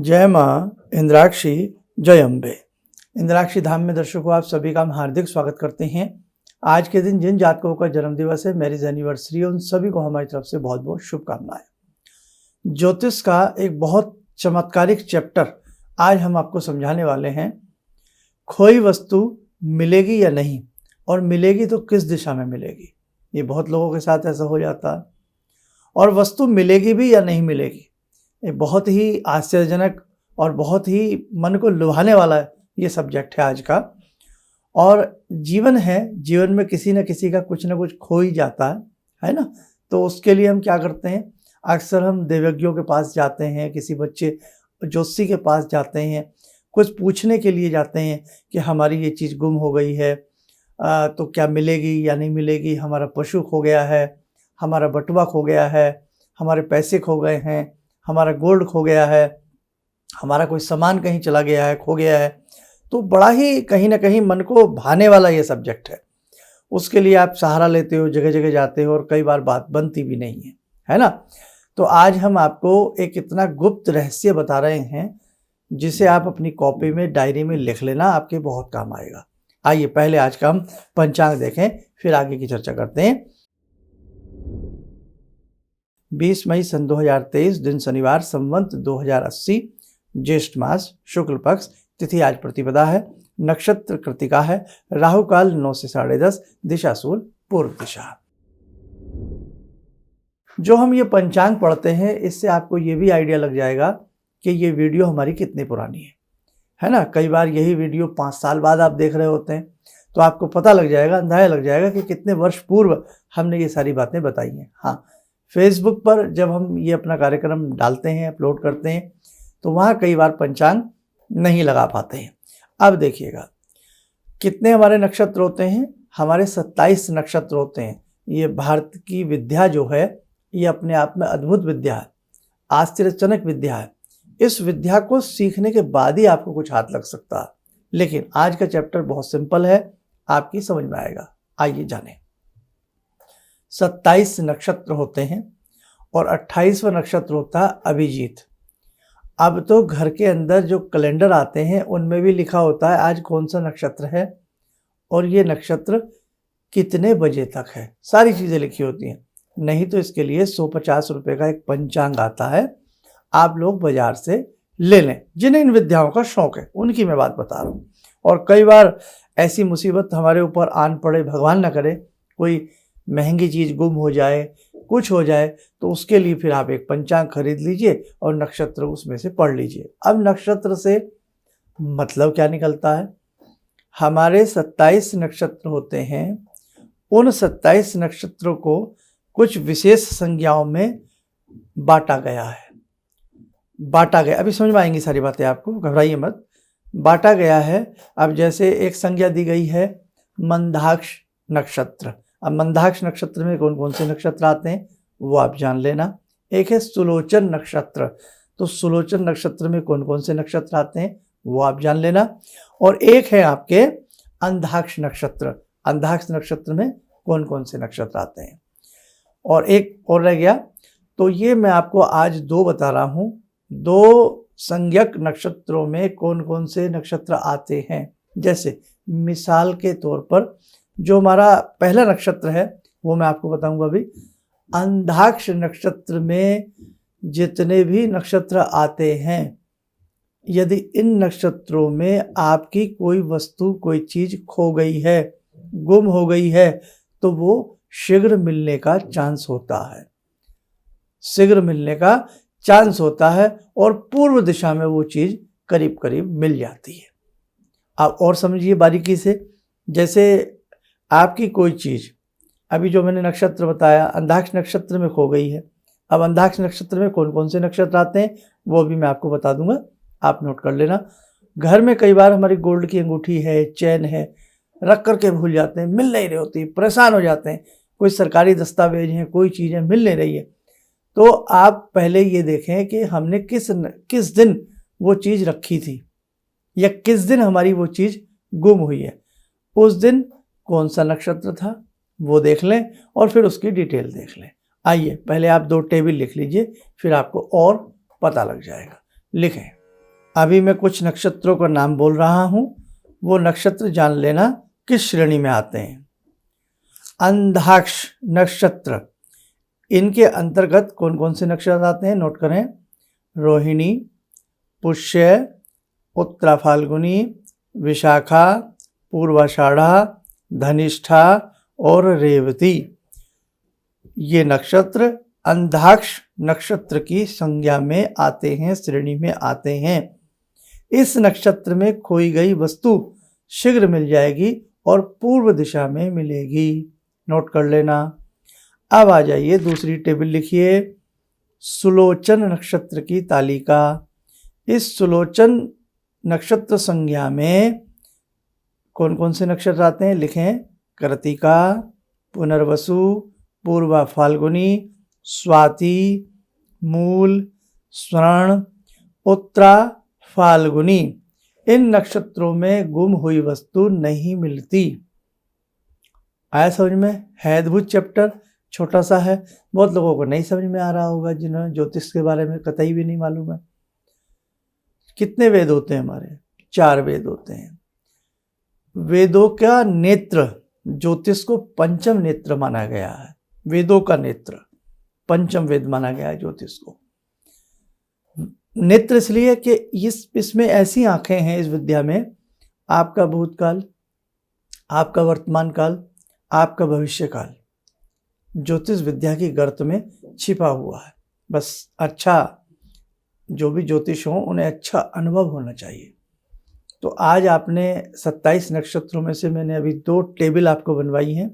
जय माँ इंद्राक्षी, जय अम्बे। इंद्राक्षी धाम में दर्शकों आप सभी का हम हार्दिक स्वागत करते हैं। आज के दिन जिन जातकों का जन्मदिवस है, मैरिज एनिवर्सरी है, उन सभी को हमारी तरफ से बहुत बहुत शुभकामनाएं। ज्योतिष का एक बहुत चमत्कारिक चैप्टर आज हम आपको समझाने वाले हैं। खोई वस्तु मिलेगी या नहीं, और मिलेगी तो किस दिशा में मिलेगी। ये बहुत लोगों के साथ ऐसा हो जाता है। और वस्तु मिलेगी भी या नहीं मिलेगी, ये बहुत ही आश्चर्यजनक और बहुत ही मन को लुभाने वाला ये सब्जेक्ट है आज का। और जीवन है, जीवन में किसी न किसी का कुछ ना कुछ खो ही जाता है ना। तो उसके लिए हम क्या करते हैं, अक्सर हम देवज्ञों के पास जाते हैं, किसी बच्चे ज्योतिषी के पास जाते हैं, कुछ पूछने के लिए जाते हैं कि हमारी ये चीज़ गुम हो गई है, तो क्या मिलेगी या नहीं मिलेगी। हमारा पशु खो गया है, हमारा बटुआ खो गया है, हमारे पैसे खो गए हैं, हमारा गोल्ड खो गया है, हमारा कोई सामान कहीं चला गया है, खो गया है। तो बड़ा ही कहीं ना कहीं मन को भाने वाला ये सब्जेक्ट है। उसके लिए आप सहारा लेते हो, जगह जगह जाते हो, और कई बार बात बनती भी नहीं है ना। तो आज हम आपको एक इतना गुप्त रहस्य बता रहे हैं जिसे आप अपनी कॉपी में, डायरी में लिख लेना, आपके बहुत काम आएगा। आइए पहले आज का हम पंचांग देखें, फिर आगे की चर्चा करते हैं। 20 मई सन 2023, दिन शनिवार, संवत 2080, ज्येष्ठ मास, शुक्ल पक्ष, तिथि आज प्रतिपदा है, नक्षत्र कृतिका है, राहु काल 9 से 10:30, दिशा सूल पूर्व दिशा। जो हम ये पंचांग पढ़ते हैं, इससे आपको ये भी आइडिया लग जाएगा कि ये वीडियो हमारी कितनी पुरानी है ना। कई बार यही वीडियो 5 साल बाद आप देख रहे होते हैं, तो आपको पता लग जाएगा, अंदाजा लग जाएगा कि कितने वर्ष पूर्व हमने ये सारी बातें बताई हैं। हाँ, फेसबुक पर जब हम ये अपना कार्यक्रम डालते हैं, अपलोड करते हैं, तो वहाँ कई बार पंचांग नहीं लगा पाते हैं। अब देखिएगा कितने हमारे नक्षत्र होते हैं। हमारे 27 नक्षत्र होते हैं। ये भारत की विद्या जो है, ये अपने आप में अद्भुत विद्या है, आश्चर्यजनक विद्या है। इस विद्या को सीखने के बाद ही आपको कुछ हाथ लग सकता है। लेकिन आज का चैप्टर बहुत सिंपल है, आपकी समझ में आएगा। आइए जानें। 27 नक्षत्र होते हैं और 28वां नक्षत्र होता है अभिजीत। अब तो घर के अंदर जो कैलेंडर आते हैं उनमें भी लिखा होता है आज कौन सा नक्षत्र है और ये नक्षत्र कितने बजे तक है, सारी चीज़ें लिखी होती हैं। नहीं तो इसके लिए 150 रुपये का एक पंचांग आता है, आप लोग बाजार से ले लें। जिन्हें इन विद्याओं का शौक है उनकी मैं बात बता रहा हूँ। और कई बार ऐसी मुसीबत हमारे ऊपर आन पड़े, भगवान ना करे, कोई महंगी चीज़ गुम हो जाए, कुछ हो जाए, तो उसके लिए फिर आप एक पंचांग खरीद लीजिए और नक्षत्र उसमें से पढ़ लीजिए। अब नक्षत्र से मतलब क्या निकलता है, हमारे 27 नक्षत्र होते हैं। उन 27 नक्षत्रों को कुछ विशेष संज्ञाओं में बांटा गया है। अभी समझ में आएंगी सारी बातें आपको, घबराइए मत। बांटा गया है। अब जैसे एक संज्ञा दी गई है मंदाक्ष नक्षत्र। अब मंदाक्ष नक्षत्र में कौन कौन से नक्षत्र आते हैं वो आप जान लेना। एक है सुलोचन नक्षत्र, तो सुलोचन नक्षत्र में कौन कौन से नक्षत्र आते हैं वो आप जान लेना। और एक है आपके अंधाक्ष नक्षत्र। अंधाक्ष नक्षत्र में कौन कौन से नक्षत्र आते हैं, और एक और रह गया। तो ये मैं आपको आज 2 बता रहा हूँ। 2 संज्ञक नक्षत्रों में कौन कौन से नक्षत्र आते हैं। जैसे मिसाल के तौर पर जो हमारा पहला नक्षत्र है वो मैं आपको बताऊंगा अभी। अंधाक्ष नक्षत्र में जितने भी नक्षत्र आते हैं, यदि इन नक्षत्रों में आपकी कोई वस्तु, कोई चीज़ खो गई है, गुम हो गई है, तो वो शीघ्र मिलने का चांस होता है। शीघ्र मिलने का चांस होता है और पूर्व दिशा में वो चीज़ करीब करीब मिल जाती है। आप और समझिए बारीकी से। जैसे आपकी कोई चीज़, अभी जो मैंने नक्षत्र बताया अंधाक्ष नक्षत्र में खो गई है। अब अंधाक्ष नक्षत्र में कौन कौन से नक्षत्र आते हैं वो भी मैं आपको बता दूंगा, आप नोट कर लेना। घर में कई बार हमारी गोल्ड की अंगूठी है, चैन है, रख करके भूल जाते हैं, मिल नहीं रही होती, परेशान हो जाते हैं। कोई सरकारी दस्तावेज हैं, कोई चीज़ें मिल नहीं रही है, तो आप पहले ये देखें कि हमने किस दिन वो चीज़ रखी थी या किस दिन हमारी वो चीज़ गुम हुई है। उस दिन कौन सा नक्षत्र था वो देख लें और फिर उसकी डिटेल देख लें। आइए पहले आप 2 टेबल लिख लीजिए, फिर आपको और पता लग जाएगा। लिखें अभी मैं कुछ नक्षत्रों का नाम बोल रहा हूँ, वो नक्षत्र जान लेना किस श्रेणी में आते हैं। अंधाक्ष नक्षत्र, इनके अंतर्गत कौन कौन से नक्षत्र आते हैं नोट करें। रोहिणी, पुष्य, उत्तरा फाल्गुनी, विशाखा, पूर्वाषाढ़ा, धनिष्ठा और रेवती। ये नक्षत्र अंधाक्ष नक्षत्र की संज्ञा में आते हैं, श्रेणी में आते हैं। इस नक्षत्र में खोई गई वस्तु शीघ्र मिल जाएगी और पूर्व दिशा में मिलेगी, नोट कर लेना। अब आ जाइए दूसरी टेबल लिखिए, सुलोचन नक्षत्र की तालिका। इस सुलोचन नक्षत्र संज्ञा में कौन कौन से नक्षत्र आते हैं लिखें। कृत्तिका, पुनर्वसु, पूर्वा फाल्गुनी, स्वाति, मूल, स्वर्ण, उत्तरा फाल्गुनी। इन नक्षत्रों में गुम हुई वस्तु नहीं मिलती। आया समझ में? है अद्भुत चैप्टर, छोटा सा है, बहुत लोगों को नहीं समझ में आ रहा होगा जिन्हें ज्योतिष के बारे में कतई भी नहीं मालूम है। कितने वेद होते हैं हमारे? 4 वेद होते हैं। वेदों का नेत्र, ज्योतिष को पंचम नेत्र माना गया है। वेदों का नेत्र पंचम वेद माना गया है ज्योतिष को। नेत्र इसलिए कि इसमें ऐसी आंखें हैं इस विद्या में, आपका भूतकाल, आपका वर्तमान काल, आपका भविष्य काल ज्योतिष विद्या की गर्त में छिपा हुआ है। बस अच्छा, जो भी ज्योतिष हो उन्हें अच्छा अनुभव होना चाहिए। तो आज आपने 27 नक्षत्रों में से मैंने अभी 2 टेबल आपको बनवाई हैं,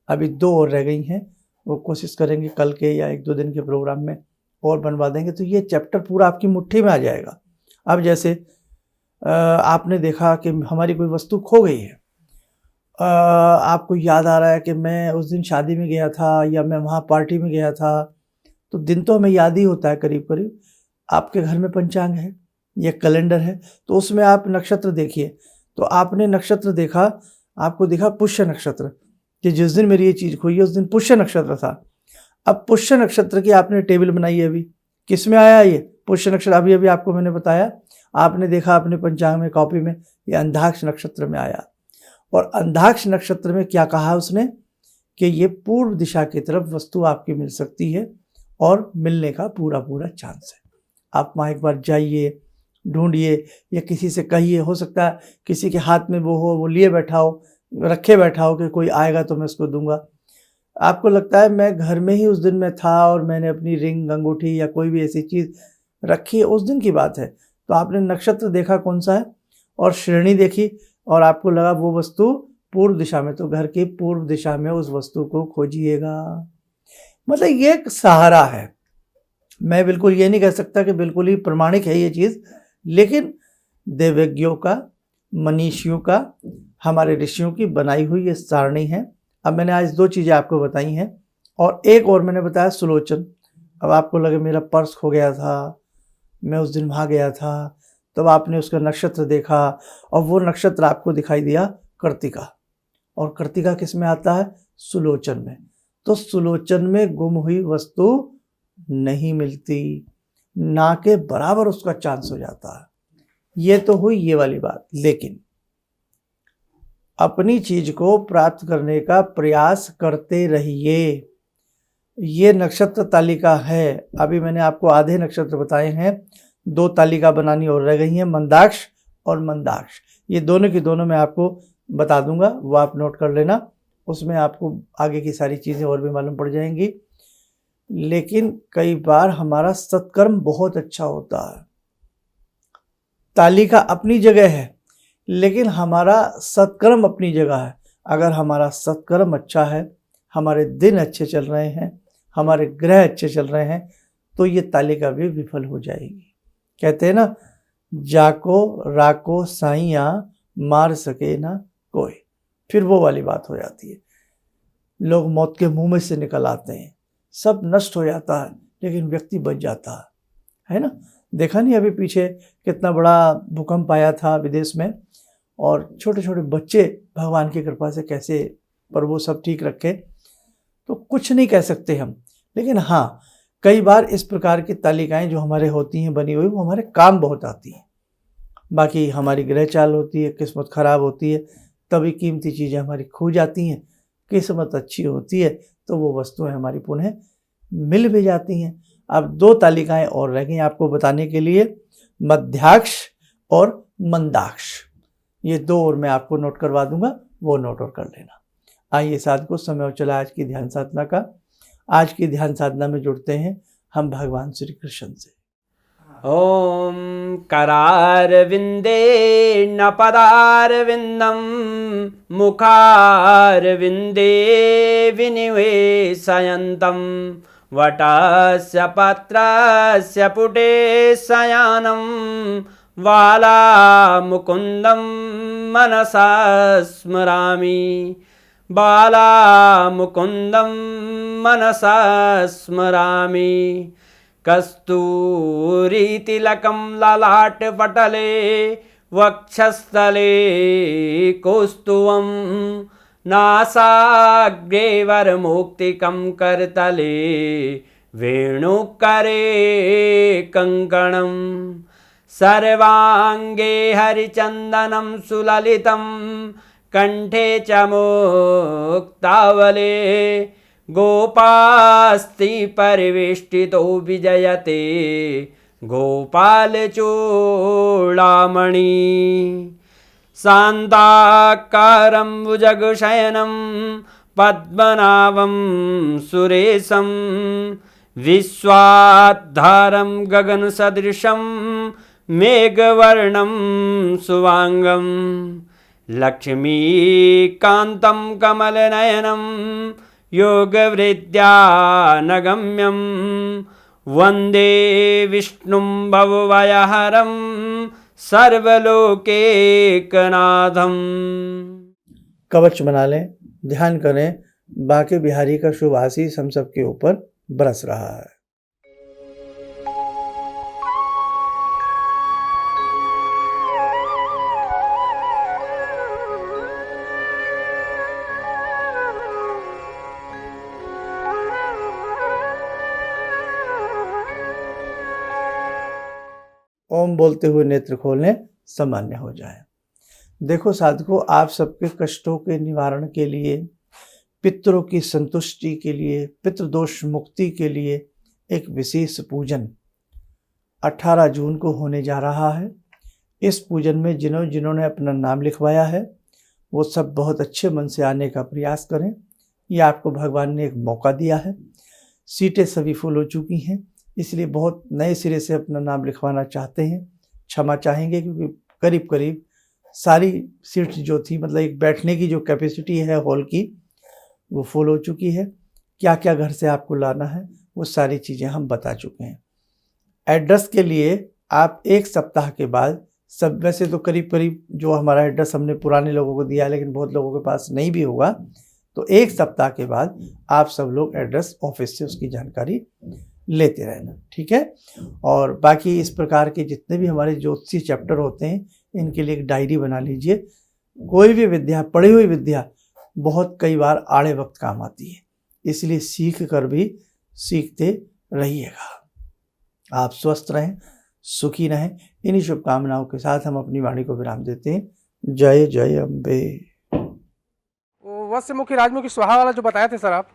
अभी 2 और रह गई हैं। वो कोशिश करेंगे कल के या 1-2 दिन के प्रोग्राम में और बनवा देंगे, तो ये चैप्टर पूरा आपकी मुट्ठी में आ जाएगा। अब जैसे आपने देखा कि हमारी कोई वस्तु खो गई है, आपको याद आ रहा है कि मैं उस दिन शादी में गया था या मैं वहाँ पार्टी में गया था, तो दिन तो हमें याद ही होता है करीब करीब। आपके घर में पंचांग है या कैलेंडर है, तो उसमें आप नक्षत्र देखिए। तो आपने नक्षत्र देखा, आपको दिखा पुष्य नक्षत्र, कि जिस दिन मेरी ये चीज़ खोई है उस दिन पुष्य नक्षत्र था। अब पुष्य नक्षत्र की आपने टेबल बनाई है, अभी किस में आया ये पुष्य नक्षत्र? अभी अभी आपको मैंने बताया, आपने देखा अपने पंचांग में कॉपी में, ये अंधाक्ष नक्षत्र में आया। और अंधाक्ष नक्षत्र में क्या कहा उसने कि ये पूर्व दिशा की तरफ वस्तु आपकी मिल सकती है और मिलने का पूरा पूरा चांस है। आप वहाँ एक बार जाइए, ढूंढिए या किसी से कहिए, हो सकता है किसी के हाथ में वो हो, वो लिए बैठा हो, रखे बैठा हो कि कोई आएगा तो मैं उसको दूंगा। आपको लगता है मैं घर में ही उस दिन में था और मैंने अपनी रिंग, अंगूठी या कोई भी ऐसी चीज़ रखी है, उस दिन की बात है। तो आपने नक्षत्र देखा कौन सा है और श्रेणी देखी और आपको लगा वो वस्तु पूर्व दिशा में, तो घर की पूर्व दिशा में उस वस्तु को खोजिएगा। मतलब ये एक सहारा है। मैं बिल्कुल ये नहीं कह सकता कि बिल्कुल ही प्रमाणिक है ये चीज़, लेकिन देवज्ञों का, मनीषियों का, हमारे ऋषियों की बनाई हुई ये सारणी है। अब मैंने आज 2 चीज़ें आपको बताई हैं और एक और मैंने बताया सुलोचन। अब आपको लगे मेरा पर्स खो गया था, मैं उस दिन वहाँ गया था, तब आपने उसका नक्षत्र देखा और वो नक्षत्र आपको दिखाई दिया कृत्तिका, और कृत्तिका किस में आता है? सुलोचन में। तो सुलोचन में गुम हुई वस्तु नहीं मिलती, ना के बराबर उसका चांस हो जाता है। ये तो हुई ये वाली बात। लेकिन अपनी चीज को प्राप्त करने का प्रयास करते रहिए। ये नक्षत्र तालिका है। अभी मैंने आपको आधे नक्षत्र बताए हैं, 2 तालिका बनानी और रह गई हैं, मंदाक्ष और मंदाक्ष। ये दोनों की दोनों मैं आपको बता दूंगा, वो आप नोट कर लेना, उसमें आपको आगे की सारी चीज़ें और भी मालूम पड़ जाएंगी। लेकिन कई बार हमारा सत्कर्म बहुत अच्छा होता है। तालिका अपनी जगह है लेकिन हमारा सत्कर्म अपनी जगह है। अगर हमारा सत्कर्म अच्छा है, हमारे दिन अच्छे चल रहे हैं, हमारे ग्रह अच्छे चल रहे हैं, तो ये तालिका भी विफल हो जाएगी। कहते हैं ना, जाको राको साइया मार सके ना कोई। फिर वो वाली बात हो जाती है, लोग मौत के मुंह में से निकल आते हैं, सब नष्ट हो जाता है लेकिन व्यक्ति बच जाता है ना। देखा नहीं अभी पीछे कितना बड़ा भूकंप आया था विदेश में, और छोटे छोटे बच्चे भगवान की कृपा से कैसे पर वो सब ठीक रखे। तो कुछ नहीं कह सकते हम, लेकिन हाँ कई बार इस प्रकार की तालिकाएं जो हमारे होती हैं बनी हुई, वो हमारे काम बहुत आती हैं। बाकी हमारी ग्रह चाल होती है, किस्मत ख़राब होती है तभी कीमती चीज़ें हमारी खो जाती हैं। किस्मत अच्छी होती है तो वो वस्तुएं हमारी पुनः मिल भी जाती हैं। अब 2 तालिकाएं और रह गई आपको बताने के लिए, मध्याक्ष और मंदाक्ष। ये 2 और मैं आपको नोट करवा दूंगा, वो नोट और कर लेना। आइए साधकों, समय हो चला आज की ध्यान साधना का। आज की ध्यान साधना में जुड़ते हैं हम भगवान श्री कृष्ण से। ॐ करारविन्दे न पदारविन्दं मुखारविन्दे विनिवेशयन्तं वटस्य पत्रस्य पुटे शयानं बालामुकुन्दं मनसा स्मरामि बालामुकुन्दं मनसा स्मरामि कस्तूरीतिलकं ललाटपटले वक्षस्थले कौस्तुभं नासाग्रे वरमौक्तिकं करतले वेणुकरे कङ्कणं सर्वाङ्गे हरिचन्दनं सुललितं कंठे च मुक्तावले गोपास्ति परिवेष्टितो विजयते गोपालचूडामणि शान्ताकारं भुजगशयनं पद्मनाभं सुरेशं विश्वाधारं गगनसदृशं मेघवर्णं शुभांगं लक्ष्मीकान्तं कमलनयनं योगवृद्ध्यानगम्यं वन्दे विष्णुं भवभयहरं सर्वलोकैकनाथं। कवच बना लें, ध्यान करें, बांके बिहारी का शुभ आशीष हम सबके ऊपर बरस रहा है। ओम बोलते हुए नेत्र खोलें, सामान्य हो जाए। देखो साधकों, आप सबके कष्टों के निवारण के लिए, पितरों की संतुष्टि के लिए, पितृदोष मुक्ति के लिए एक विशेष पूजन 18 जून को होने जा रहा है। इस पूजन में जिन्होंने अपना नाम लिखवाया है वो सब बहुत अच्छे मन से आने का प्रयास करें। ये आपको भगवान ने एक मौका दिया है। सीटें सभी फुल हो चुकी हैं, इसलिए बहुत नए सिरे से अपना नाम लिखवाना चाहते हैं, क्षमा चाहेंगे क्योंकि करीब करीब सारी सीट्स जो थी, मतलब एक बैठने की जो कैपेसिटी है हॉल की, वो फुल हो चुकी है। क्या क्या घर से आपको लाना है वो सारी चीज़ें हम बता चुके हैं। एड्रेस के लिए आप 1 सप्ताह के बाद सब, वैसे तो करीब करीब जो हमारा एड्रेस हमने पुराने लोगों को दिया है लेकिन बहुत लोगों के पास नहीं भी होगा, तो 1 सप्ताह के बाद आप सब लोग एड्रेस ऑफिस से उसकी जानकारी लेते रहना, ठीक है। और बाकी इस प्रकार के जितने भी हमारे ज्योतिषी चैप्टर होते हैं इनके लिए एक डायरी बना लीजिए। कोई भी विद्या, पढ़ी हुई विद्या बहुत कई बार आड़े वक्त काम आती है, इसलिए सीख कर भी सीखते रहिएगा। आप स्वस्थ रहें, सुखी रहें। इन्हीं शुभकामनाओं के साथ हम अपनी वाणी को विराम देते हैं। जय जय अम्बे। वत्स्य मुखी राजमुखी स्वाहा वाला जो बताए थे सर आप,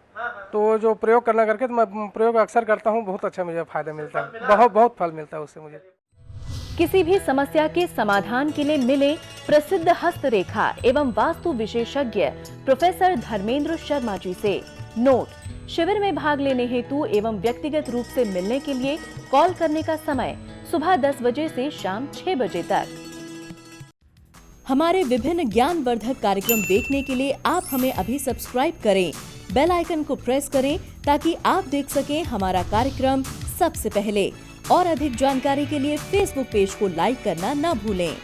तो जो प्रयोग करना करके, तो मैं प्रयोग अक्सर करता हूँ, बहुत अच्छा मुझे फायदा मिलता है, बहुत फल मिलता है उससे मुझे। किसी भी समस्या के समाधान के लिए मिले प्रसिद्ध हस्तरेखा एवं वास्तु विशेषज्ञ प्रोफेसर धर्मेंद्र शर्मा जी से। नोट: शिविर में भाग लेने हेतु एवं व्यक्तिगत रूप से मिलने के लिए कॉल करने का समय सुबह 10 बजे से शाम 6 बजे तक। हमारे विभिन्न ज्ञानवर्धक कार्यक्रम देखने के लिए आप हमें अभी सब्सक्राइब करें, बेल आइकन को प्रेस करें ताकि आप देख सकें हमारा कार्यक्रम सबसे पहले। और अधिक जानकारी के लिए फेसबुक पेज को लाइक करना न भूलें।